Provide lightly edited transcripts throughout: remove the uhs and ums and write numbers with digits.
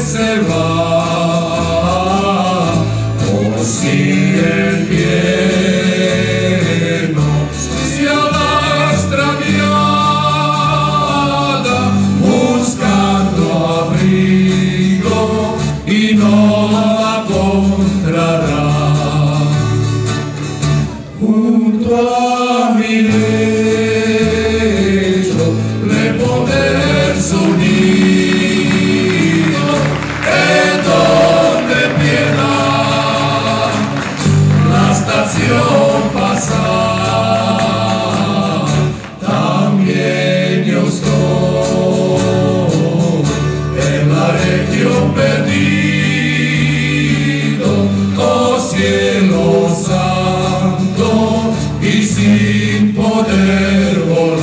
se va, por si el viento se la extraviada, buscando abrigo y no la encontrará. Junto a mi lecho le pondré su nido, en donde piedad la estación pasar. También yo estoy en la región perdido, oh cielo santo, y sin poder volar.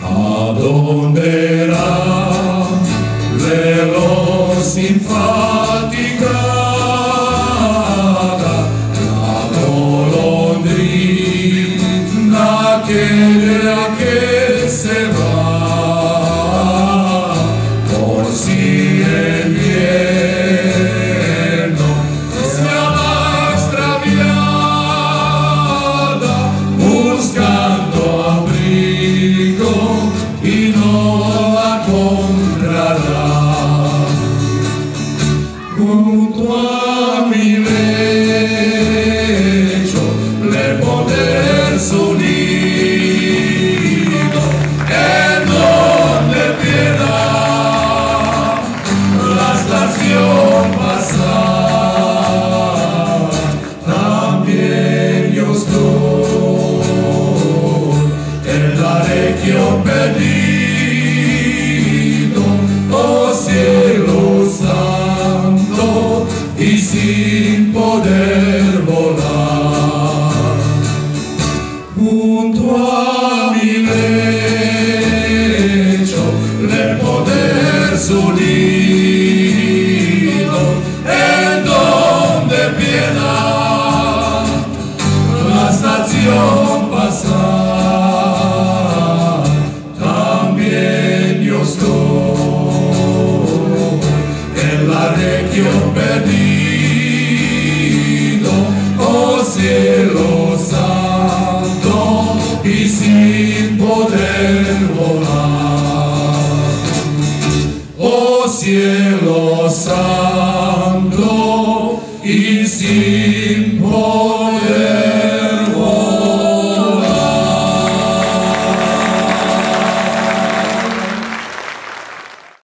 ¿A dónde irá veloz sin fatigada la golondrina aquella que se va, por si el invierno se la extraviada, buscando abrigo y no la encontrará. Junto a mi lecho le pondré su nido, en donde piedad la estación pasar. También yo estoy en la región perdido, oh cielo santo, y sin poder volar. Junto a mi lecho le pondré su nido, en donde piedad la estación pasar. También yo estoy en la región perdido, oh cielo santo, y sin poder volar. Oh cielo santo,